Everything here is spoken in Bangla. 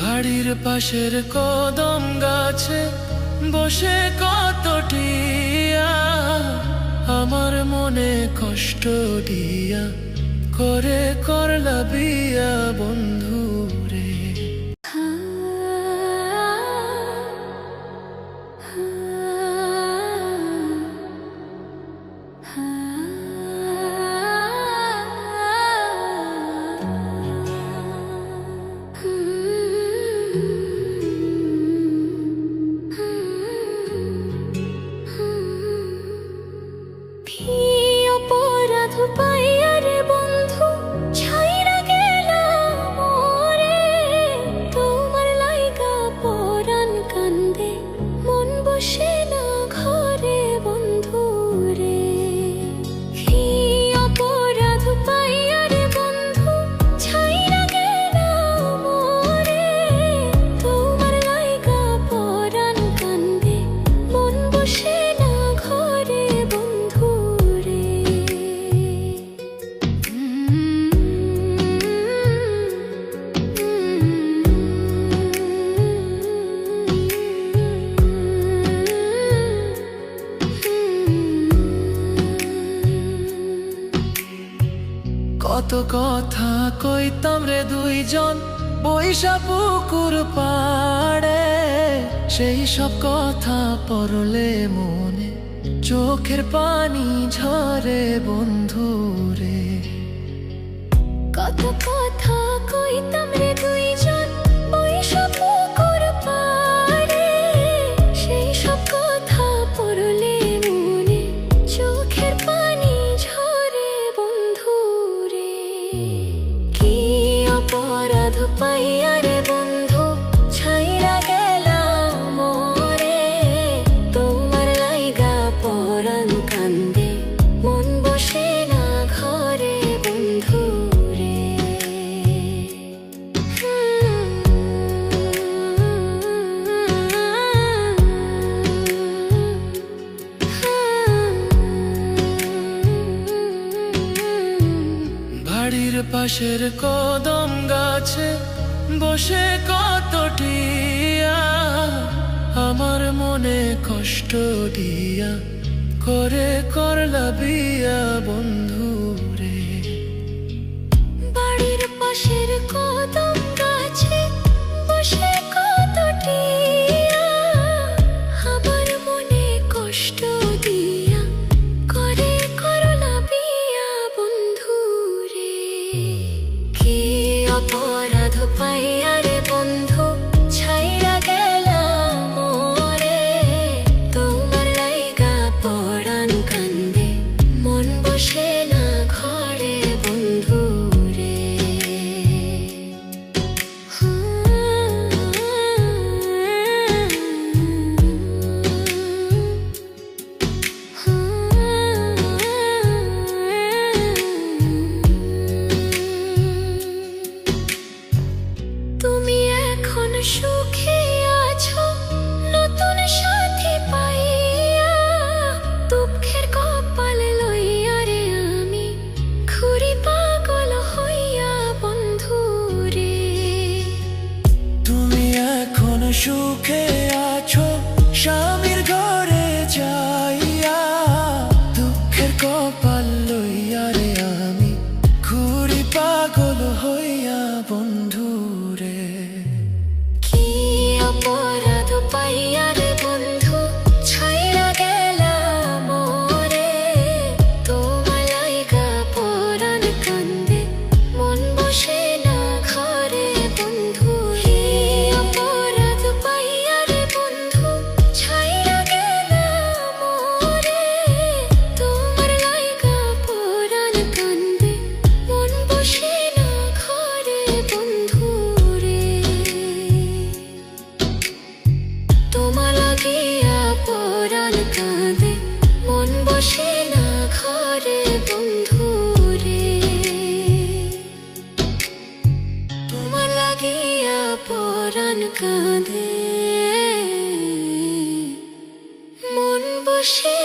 বাড়ির পাশের কদম গাছে বসে কত টিয়া আমার মনে কষ্ট দিয়া করে করলা বিয়া বন্ধু রে। কত কথা কইতাম রে দুইজন বৈশা পুকুর পাড়ে, সেই সব কথা পড়লে মনে চোখের পানি ঝরে বন্ধু রে। কত কথা কইতাম রে দুইজন বৈশা পুকুর পাড়ে, সেই সব কথা পড়লে মনে চোখের পানি ঝরে বন্ধু রে। কি অপরাধ পাইয়া রে বন্ধু ছাইরা গেলাম মোরে, তোমার লাইগা পরাণ কান্দে মন বসে না ঘরে বন্ধু রে। বাড়ির পাশের কদম গাছে বসে কত টিয়া আমার মনে কষ্ট দিয়া করে করলা বিয়া বন্ধু রে। বাড়ির পাশের কদম গাছে বসে কত টিয়া আমার মনে কষ্ট দিয়া করে করলা বিয়া বন্ধু রে। কি অপরাধ পাইয়া রে বন্ধু ছাইরা গেলাম মোরে, তোমার লাইগা পরাণ কান্দে মন বসে না ঘরে বন্ধু রে। তুমি এখন সুখে আছো নতুন সাথী পাইয়া, দুঃখের কপাল লইয়া রে আমি ঘুরি পাগল হইয়া বন্ধু রে। তুমি এখন সুখে আছো স্বামীর ঘরে যাইয়া, দুঃখের কপাল লইয়া রে আমি ঘুরি পাগল হইয়া বন্ধু রে। কি অপরাধ পাইয়া রে বন্ধু ছাইরা গেলাম মোরে, তোমার লাইগা পরাণ কান্দে মন বসে না ঘরে বন্ধু রে। অপরাধ পাইয়া রে বন্ধু ছাইরা গেলাম মোরে, তোমার লাইগা পরাণ কান্দে মন বসে না ঘরে বন্ধু রে। তোমার লাগিয়া পরাণ কাঁদে মন বসে না ঘরে বন্ধু রে। তোমার লাগিয়া পরাণ কাঁদে মন বসে